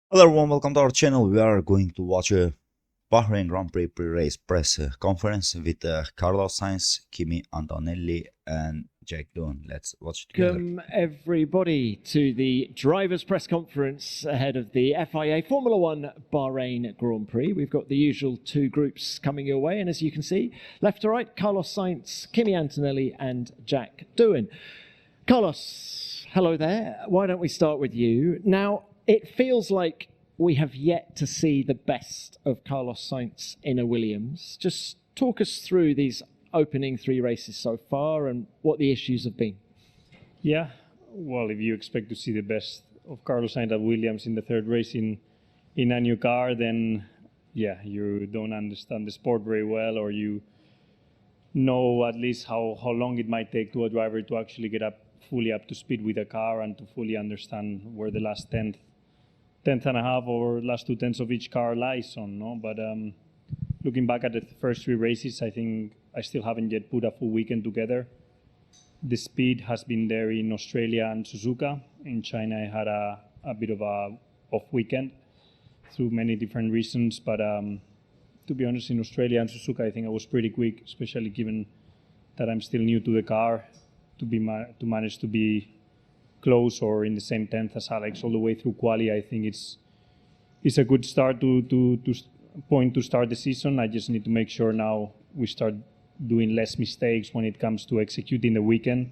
Hello everyone, welcome to our channel. We are going to watch a Bahrain Grand Prix pre-race press conference with Carlos Sainz, Kimi Antonelli and Jack Doohan. Let's watch together. Welcome everybody to the drivers' press conference ahead of the FIA Formula One Bahrain Grand Prix. We've got the usual two groups coming your way, and as you can see, left to right, Carlos Sainz, Kimi Antonelli and Jack Doohan. Carlos, hello there. Why don't we start with you? Now, it feels like we have yet to see the best of Carlos Sainz in a Williams. Just talk us through these opening three races so far and what the issues have been. Yeah, well, if you expect to see the best of Carlos Sainz at Williams in the third race in a new car, then yeah, you don't understand the sport very well, or you know at least how long it might take to a driver to actually get fully up to speed with a car and to fully understand where the last tenth and a half or last 2/10 of each car lies on. No, but looking back at the first three races, I think I still haven't yet put a full weekend together. The speed has been there in Australia and Suzuka. In China, I had a bit of a off weekend through many different reasons. But to be honest, in Australia and Suzuka, I think I was pretty quick, especially given that I'm still new to the car, to manage to be close or in the same 10th as Alex all the way through quali. I think it's a good start to start the season. I just need to make sure now we start doing less mistakes when it comes to executing the weekend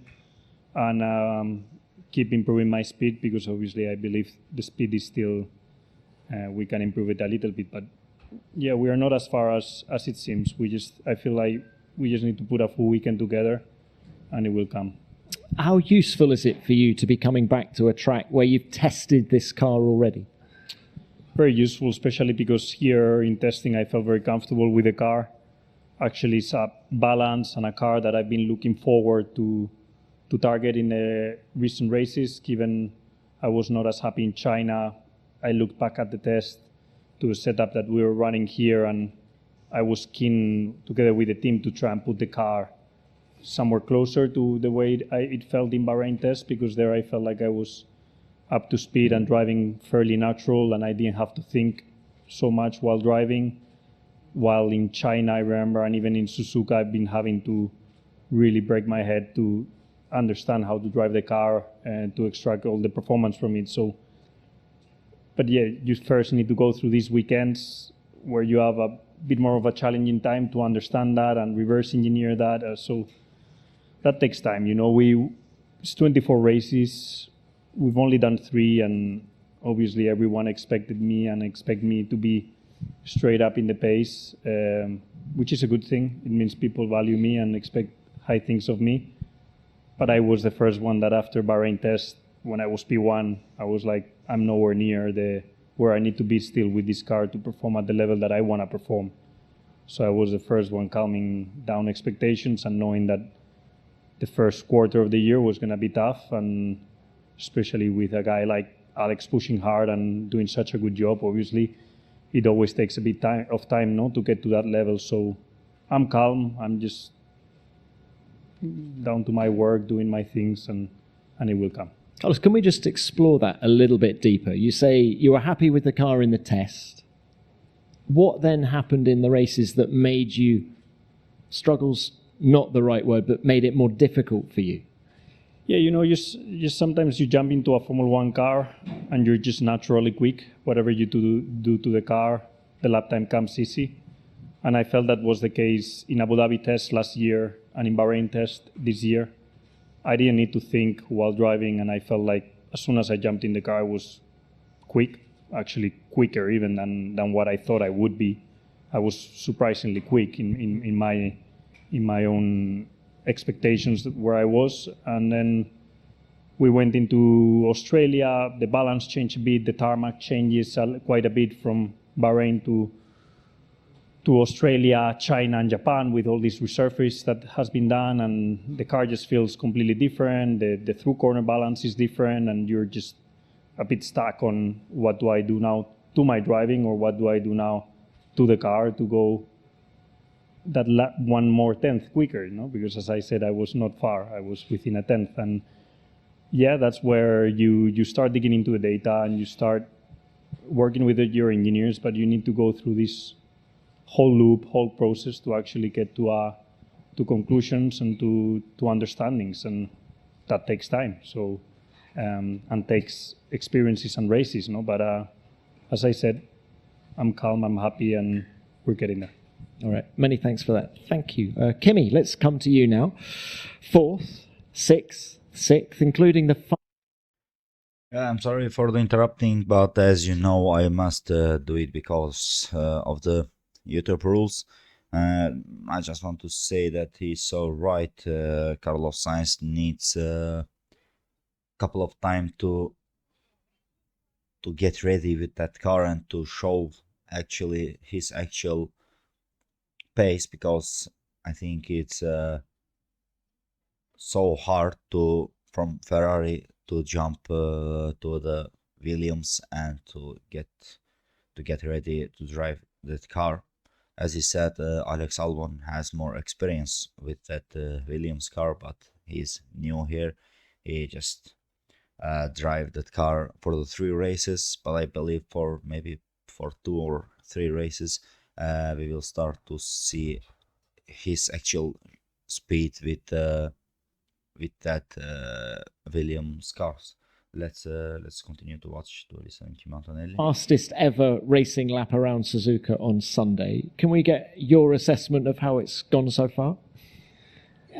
and keep improving my speed, because obviously I believe the speed is still, we can improve it a little bit, but yeah, we are not as far as it seems. I feel like we just need to put a full weekend together and it will come. How useful is it for you to be coming back to a track where you've tested this car already? Very useful, especially because here in testing I felt very comfortable with the car. Actually, it's a balance and a car that I've been looking forward to target in the recent races. Given I was not as happy in China, I looked back at the test to the setup that we were running here, and I was keen, together with the team, to try and put the car somewhere closer to the way it felt in Bahrain test, because there I felt like I was up to speed and driving fairly natural, and I didn't have to think so much while driving. While in China, I remember, and even in Suzuka, I've been having to really break my head to understand how to drive the car and to extract all the performance from it. So, but yeah, you first need to go through these weekends where you have a bit more of a challenging time to understand that and reverse engineer that. So that takes time. It's 24 races. We've only done 3, and obviously everyone expect me to be straight up in the pace, which is a good thing. It means people value me and expect high things of me. But I was the first one that after Bahrain test, when I was P1, I was like, I'm nowhere near where I need to be still with this car to perform at the level that I want to perform. So I was the first one calming down expectations and knowing that the first quarter of the year was going to be tough, and especially with a guy like Alex pushing hard and doing such a good job. Obviously, it always takes a bit of time to get to that level. So I'm calm. I'm just down to my work, doing my things, and it will come. Carlos, can we just explore that a little bit deeper? You say you were happy with the car in the test. What then happened in the races that made you, struggles not the right word, but made it more difficult for you? Yeah, just sometimes you jump into a Formula One car and you're just naturally quick. Whatever you do to the car, the lap time comes easy. And I felt that was the case in Abu Dhabi test last year and in Bahrain test this year. I didn't need to think while driving, and I felt like as soon as I jumped in the car, I was quick, actually quicker even than what I thought I would be. I was surprisingly quick in my own expectations where I was. And then we went into Australia. The balance changed a bit. The tarmac changes quite a bit from Bahrain to Australia, China, and Japan, with all this resurface that has been done, and the car just feels completely different. The through corner balance is different, and you're just a bit stuck on what do I do now to my driving, or what do I do now to the car to go that one more tenth quicker, because as I said, I was not far. I was within a tenth, and yeah, that's where you start digging into the data and you start working with your engineers, but you need to go through this whole loop, whole process to actually get to conclusions and to understandings, and that takes time. So and takes experiences and races, no. But as I said, I'm calm, I'm happy, and we're getting there. All right. Many thanks for that. Thank you. Kimi, let's come to you now. 4th, 6th, 6th, including the... Yeah, I'm sorry for the interrupting, but as you know, I must do it because of the YouTube rules. I just want to say that he's so right. Carlos Sainz needs a couple of time to get ready with that car and to show actually his actual pace, because I think it's so hard to from Ferrari to jump to the Williams and to get ready to drive that car. As he said, Alex Albon has more experience with that Williams car, but he's new here. He just drive that car for the 3 races, but I believe for maybe for 2 or 3 races we will start to see his actual speed with that Williams cars. Let's continue to watch, to listen to Kimi Antonelli. Fastest ever racing lap around Suzuka on Sunday. Can we get your assessment of how it's gone so far?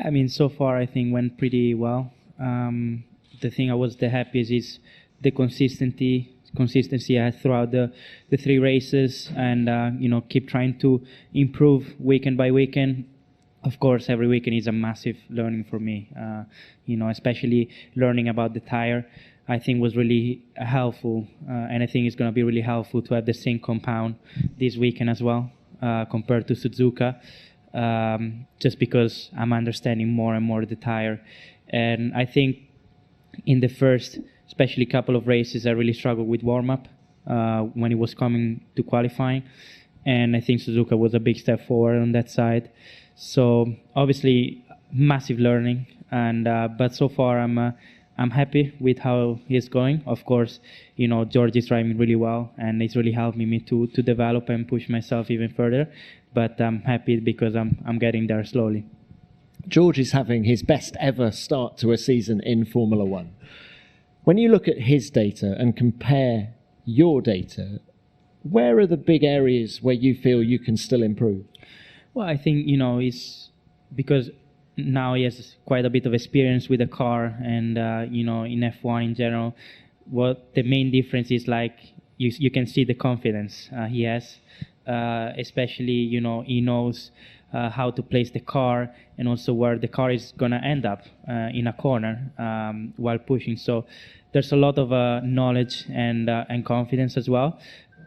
I mean, so far I think went pretty well. The thing I was the happiest is the consistency I had throughout the 3 races, and keep trying to improve weekend by weekend. Of course, every weekend is a massive learning for me. Especially learning about the tire, I think was really helpful, and I think it's going to be really helpful to have the same compound this weekend as well, compared to Suzuka, just because I'm understanding more and more the tire. And I think in the first, especially couple of races, I really struggled with warm-up when it was coming to qualifying, and I think Suzuka was a big step forward on that side. So obviously massive learning, and but so far I'm happy with how he's going. Of course, George is driving really well, and it's really helped me to develop and push myself even further. But I'm happy because I'm getting there slowly. George is having his best ever start to a season in Formula One. When you look at his data and compare your data, where are the big areas where you feel you can still improve? Well, I think, it's because now he has quite a bit of experience with the car, and, in F1 in general, what the main difference is, like, you can see the confidence he has, especially, he knows how to place the car, and also where the car is going to end up in a corner while pushing. So there's a lot of knowledge and confidence as well.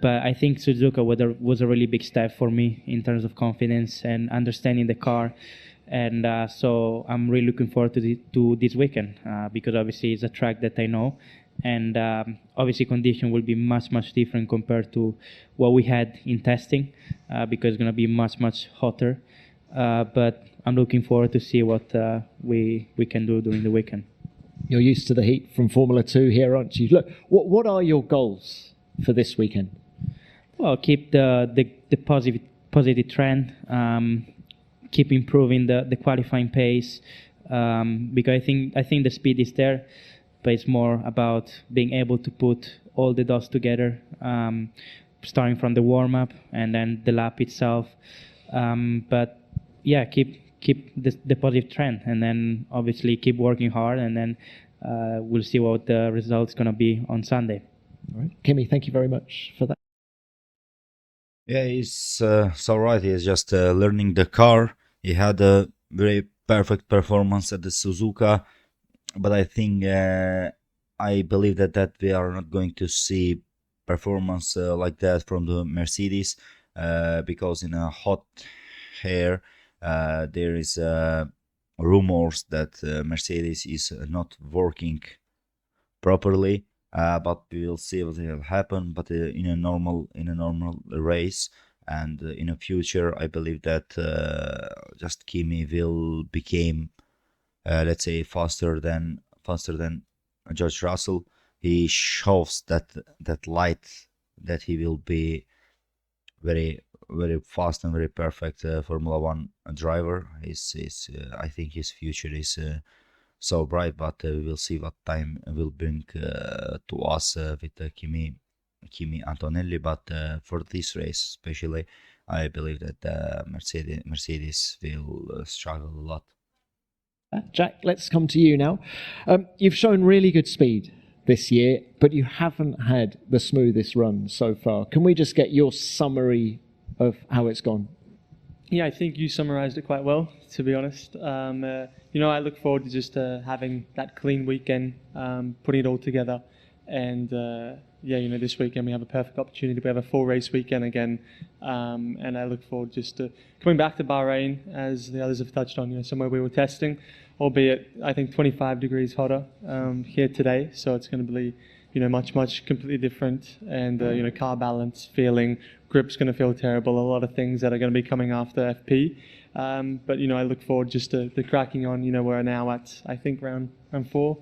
But I think Suzuka was a really big step for me in terms of confidence and understanding the car. And so I'm really looking forward to this weekend, because obviously it's a track that I know. And obviously condition will be much, much different compared to what we had in testing, because it's going to be much, much hotter. But I'm looking forward to see what we can do during the weekend. You're used to the heat from Formula 2 here, aren't you? Look, what are your goals for this weekend? Well, keep the positive trend, keep improving the qualifying pace, because I think the speed is there, but it's more about being able to put all the dots together, starting from the warm-up and then the lap itself. But yeah, keep the positive trend, and then obviously keep working hard, and then we'll see what the result's going to be on Sunday. All right. Kimi, thank you very much for that. Yeah, he's so right. He's just learning the car. He had a very perfect performance at the Suzuka, but I think I believe that we are not going to see performance like that from the Mercedes, because in a hot air there is rumors that Mercedes is not working properly. But we will see what will happen. But in a normal race and in the future, I believe that just Kimi will become, let's say, faster than George Russell. He shows that light that he will be very very fast and very perfect Formula One driver. I think his future is so bright, but we will see what time will bring to us with Kimi Antonelli. But for this race especially, I believe that Mercedes will struggle a lot. Jack, let's come to you now. You've shown really good speed this year, but you haven't had the smoothest run so far. Can we just get your summary of how it's gone? Yeah, I think you summarized it quite well, to be honest. I look forward to just having that clean weekend, putting it all together. And this weekend we have a perfect opportunity. We have a full race weekend again. And I look forward just to coming back to Bahrain, as the others have touched on, somewhere we were testing, albeit I think 25 degrees hotter here today. So it's going to be, much completely different. And, car balance, feeling, grip's going to feel terrible. A lot of things that are going to be coming after FP. But I look forward just to cracking on. We're now at, I think, round 4.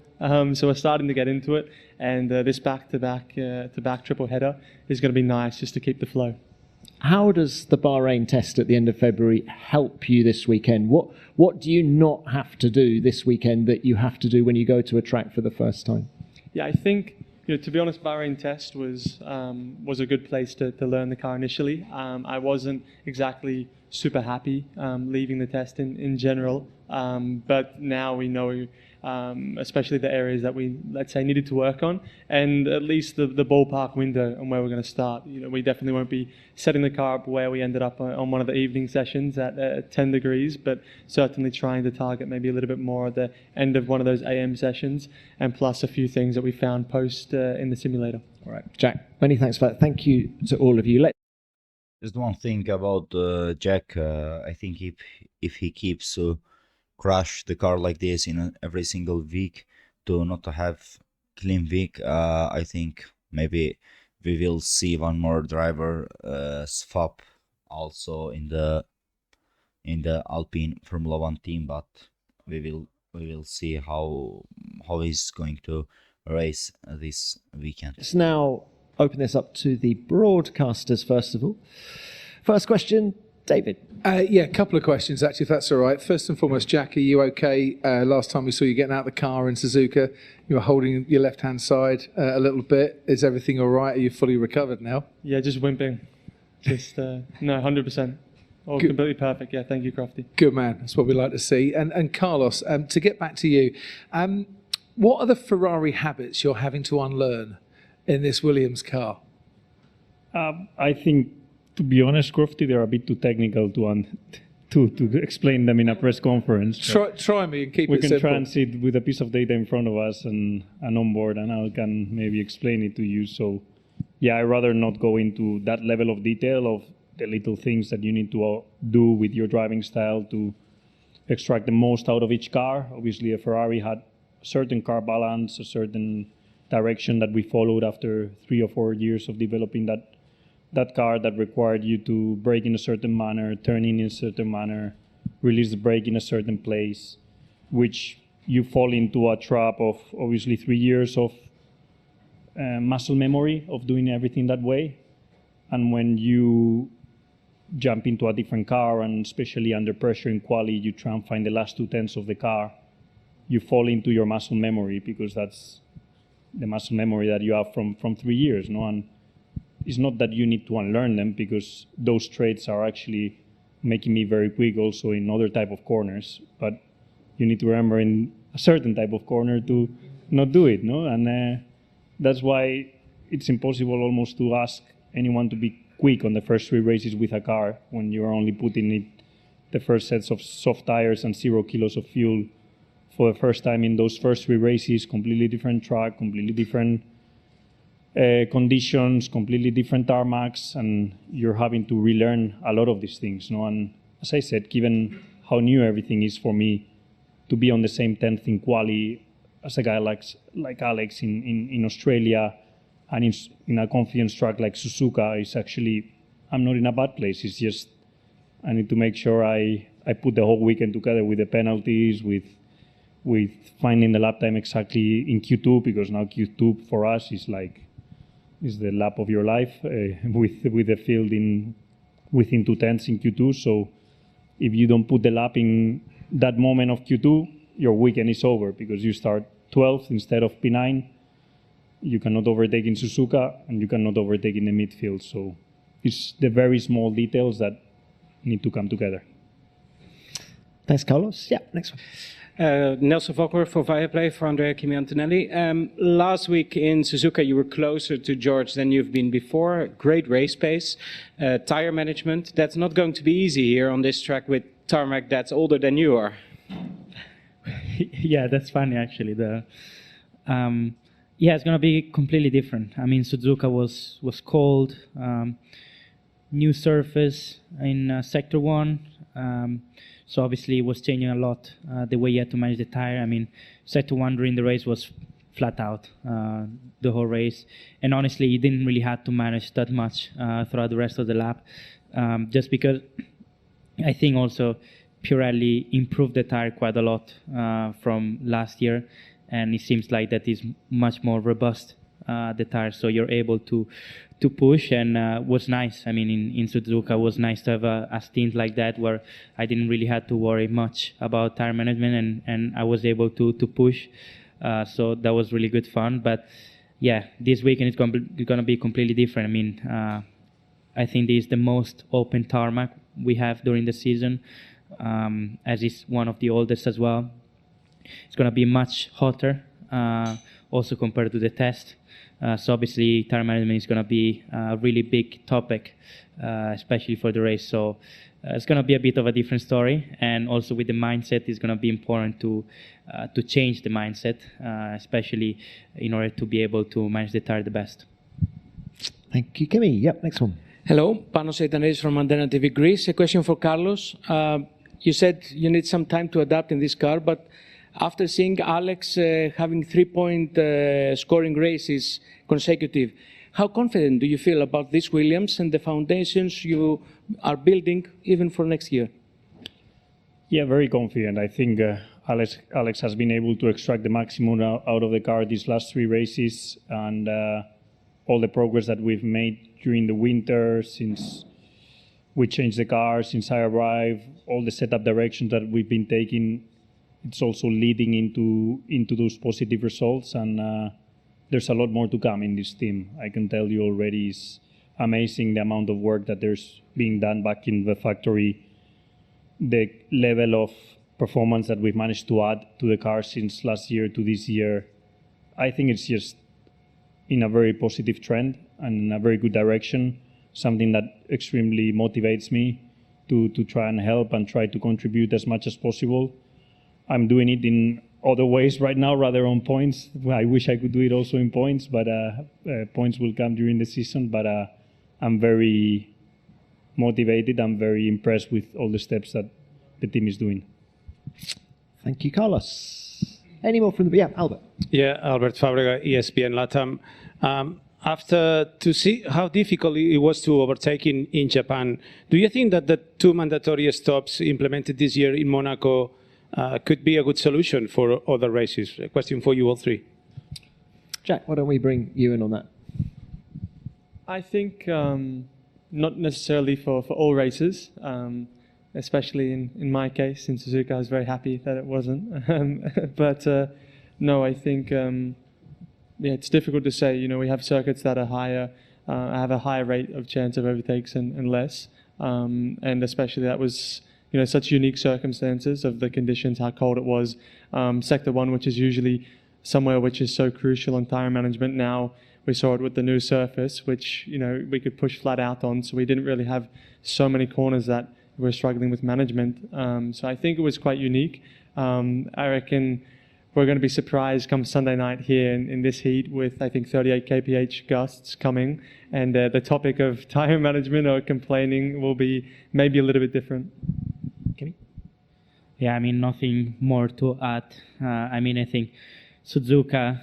So we're starting to get into it. And this back-to-back triple header is going to be nice just to keep the flow. How does the Bahrain test at the end of February help you this weekend? What do you not have to do this weekend that you have to do when you go to a track for the first time? Yeah, I think, to be honest, Bahrain test was a good place to learn the car initially. I wasn't exactly super happy leaving the test in general, but now we know, especially the areas that we, let's say, needed to work on, and at least the ballpark window and where we're going to start. We definitely won't be setting the car up where we ended up on one of the evening sessions at 10 degrees, but certainly trying to target maybe a little bit more at the end of one of those AM sessions, and plus a few things that we found post in the simulator. All right, Jack, many thanks for that. Thank you to all of you. Just one thing about Jack. I think if he keeps crash the car like this in every single week to not to have clean week, I think maybe we will see one more driver swap also in the Alpine Formula One team, but we will see how he's going to race this weekend. Let's now open this up to the broadcasters first of all. First question, David. Yeah, a couple of questions actually, if that's all right. First and foremost, Jack, are you okay? Last time we saw you getting out of the car in Suzuka, you were holding your left-hand side a little bit. Is everything all right? Are you fully recovered now? Yeah, just wimping. Just, no, 100%. All Good. Completely perfect. Yeah, thank you, Crofty. Good man. That's what we like to see. And Carlos, to get back to you, what are the Ferrari habits you're having to unlearn in this Williams car? I think, to be honest, Crofty, they're a bit too technical to explain them in a press conference. Try me and keep it simple. We can try and sit with a piece of data in front of us and on board, and I can maybe explain it to you. So, yeah, I'd rather not go into that level of detail of the little things that you need to do with your driving style to extract the most out of each car. Obviously, a Ferrari had a certain car balance, a certain direction that we followed after 3 or 4 years of developing that car that required you to brake in a certain manner, turn in a certain manner, release the brake in a certain place, which you fall into a trap of obviously 3 years of muscle memory of doing everything that way. And when you jump into a different car, and especially under pressure in quali, you try and find the last 2/10 of the car, you fall into your muscle memory, because that's the muscle memory that you have from 3 years, no? And it's not that you need to unlearn them, because those traits are actually making me very quick also in other type of corners. But you need to remember in a certain type of corner to not do it, no? And that's why it's impossible almost to ask anyone to be quick on the first 3 races with a car when you're only putting it the first sets of soft tires and 0 kilos of fuel for the first time in those first 3 races. Completely different track, completely different conditions, completely different tarmacs, and you're having to relearn a lot of these things, no? And as I said, given how new everything is for me, to be on the same 10th in quali as a guy like Alex in Australia, and in a confidence track like Suzuka, is actually, I'm not in a bad place. It's just I need to make sure I put the whole weekend together with the penalties, with finding the lap time exactly in Q2, because now Q2 for us is like is the lap of your life with the field within 2/10 in Q2. So if you don't put the lap in that moment of Q2, your weekend is over because you start 12th instead of P9. You cannot overtake in Suzuka and you cannot overtake in the midfield. So it's the very small details that need to come together. Thanks, Carlos. Yeah, next one. Nelson Volker for Viaplay for Andrea Kimi Antonelli. Last week in Suzuka, you were closer to George than you've been before. Great race pace, tire management. That's not going to be easy here on this track with tarmac that's older than you are. Yeah, that's funny actually. Yeah, it's gonna be completely different. I mean, Suzuka was cold, new surface in Sector 1. So obviously it was changing a lot, the way you had to manage the tire. I mean, Sector 1 during the race was flat out the whole race. And honestly, you didn't really have to manage that much throughout the rest of the lap. Just because I think also Pirelli improved the tire quite a lot from last year. And it seems like that is much more robust, the tire. So you're able to push, and was nice. I mean, in Suzuka, it was nice to have a stint like that where I didn't really have to worry much about tire management, and I was able to push. So that was really good fun. But yeah, this weekend it's going to be completely different. I mean, I think this is the most open tarmac we have during the season, as it's one of the oldest as well. It's going to be much hotter, also compared to the test. So obviously, tire management is going to be a really big topic, especially for the race. So it's going to be a bit of a different story, and also with the mindset, it's going to be important to change the mindset, especially in order to be able to manage the tire the best. Thank you, Kimi. Yep, next one. Hello, Panos Eitaneris from Antena TV Greece. A question for Carlos. You said you need some time to adapt in this car, but after seeing Alex having 3-point scoring races consecutive, how confident do you feel about this Williams and the foundations you are building even for next year? Yeah, very confident. I think Alex has been able to extract the maximum out of the car these last 3 races, and all the progress that we've made during the winter since we changed the car, since I arrived, all the setup directions that we've been taking, it's also leading into those positive results, and there's a lot more to come in this team. I can tell you already, it's amazing the amount of work that there's being done back in the factory, the level of performance that we've managed to add to the car since last year to this year. I think it's just in a very positive trend and in a very good direction, something that extremely motivates me to try and help and try to contribute as much as possible. I'm doing it in other ways right now, rather on points. I wish I could do it also in points, but points will come during the season. But I'm very motivated. I'm very impressed with all the steps that the team is doing. Thank you, Carlos. Any more from the... Yeah, Albert. Yeah, Albert Fabrega, ESPN Latam. After to see how difficult it was to overtake in Japan, do you think that the 2 mandatory stops implemented this year in Monaco could be a good solution for other races? A question for you all 3. Jack, why don't we bring you in on that? I think not necessarily for all races, especially in my case. In Suzuka, I was very happy that it wasn't. But no, I think yeah, it's difficult to say. You know, we have circuits that are higher, have a higher rate of chance of overtakes and less, and especially that was, you know, such unique circumstances of the conditions, how cold it was. Sector 1, which is usually somewhere which is so crucial on tire management. Now we saw it with the new surface, which, you know, we could push flat out on, so we didn't really have so many corners that we were struggling with management. So I think it was quite unique. I reckon we're going to be surprised come Sunday night here in this heat with, I think, 38 kph gusts coming, and the topic of tire management or complaining will be maybe a little bit different. Yeah, I mean, nothing more to add. I mean, I think Suzuka,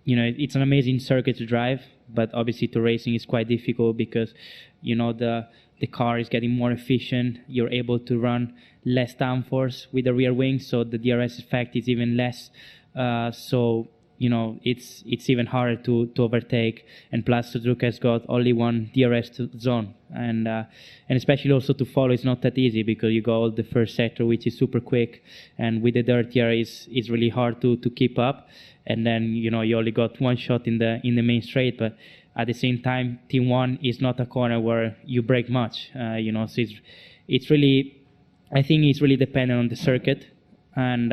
you know, it's an amazing circuit to drive, but obviously to racing is quite difficult because, you know, the car is getting more efficient. You're able to run less downforce with the rear wing, so the DRS effect is even less. So it's even harder to overtake. And plus, Suzuka has got only one DRS zone, and especially also to follow is not that easy because you go the first sector, which is super quick, and with the dirt here it's really hard to keep up. And then you only got one shot in the main straight, but at the same time, Team 1 is not a corner where you break much. So it's really, I think it's really dependent on the circuit, and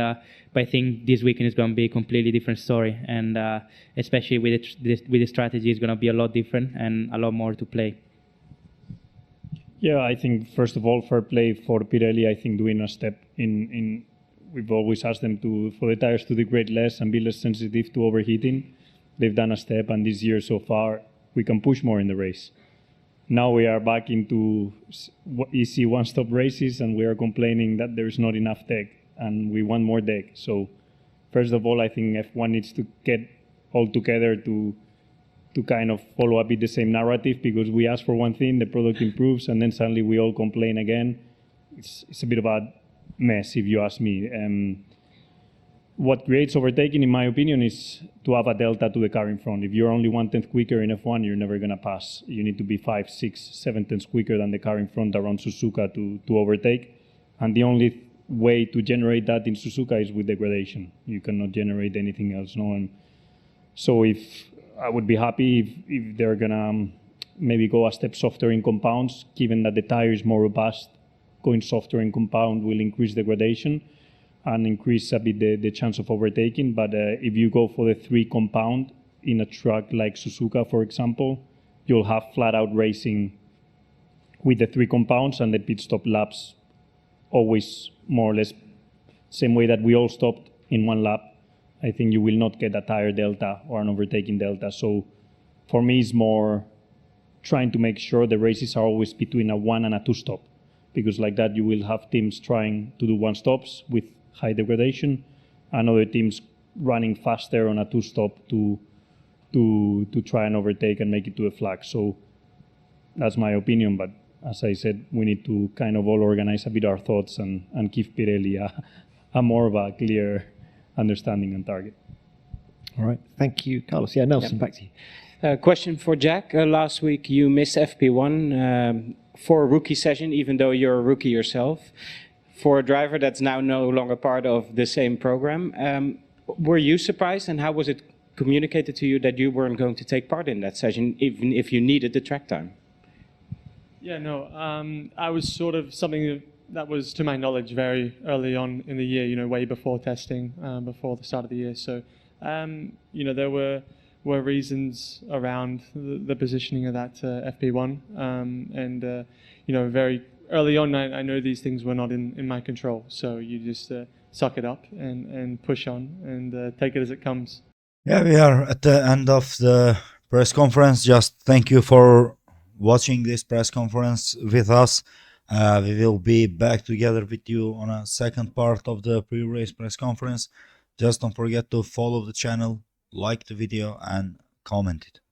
but I think this weekend is going to be a completely different story, and especially with the strategy, it's going to be a lot different and a lot more to play. Yeah, I think first of all, fair play for Pirelli. I think doing a step in we've always asked them for the tires to degrade less and be less sensitive to overheating. They've done a step, and this year so far we can push more in the race. Now we are back into easy one-stop races, and we are complaining that there's not enough tech, and we want more tech. So first of all, I think F1 needs to get all together to kind of follow a bit the same narrative, because we ask for one thing, the product improves, and then suddenly we all complain again. It's a bit of a mess, if you ask me. What creates overtaking, in my opinion, is to have a delta to the car in front. If you're only 1/10 quicker in F1, you're never going to pass. You need to be 5, 6, 7 tenths quicker than the car in front around Suzuka to overtake. And the only way to generate that in Suzuka is with degradation. You cannot generate anything else. No. And so I would be happy if they're going to maybe go a step softer in compounds, given that the tire is more robust. Going softer in compound will increase degradation and increase a bit the chance of overtaking. But if you go for the 3 compound in a track like Suzuka, for example, you'll have flat out racing with the 3 compounds and the pit stop laps always more or less same way that we all stopped in 1 lap. I think you will not get a tire delta or an overtaking delta. So for me, it's more trying to make sure the races are always between a 1 and a 2 stop, because like that you will have teams trying to do 1 stops with high degradation and other teams running faster on a 2 stop to try and overtake and make it to a flag. So that's my opinion, but as I said, we need to kind of all organize a bit our thoughts and give Pirelli a more of a clear understanding and target. All right, thank you, Carlos. Yeah, Nelson, back to you. Question for Jack. Last week you missed FP1 for a rookie session, even though you're a rookie yourself. For a driver that's now no longer part of the same program, were you surprised, and how was it communicated to you that you weren't going to take part in that session, even if you needed the track time? Yeah, no, I was sort of something that was, to my knowledge, very early on in the year, way before testing, before the start of the year. So, there were reasons around the positioning of that FP1, and very early on, I know these things were not in my control. So you just suck it up and push on and take it as it comes. Yeah, we are at the end of the press conference. Just thank you for watching this press conference with us. We will be back together with you on a second part of the pre-race press conference. Just don't forget to follow the channel, like the video, and comment it.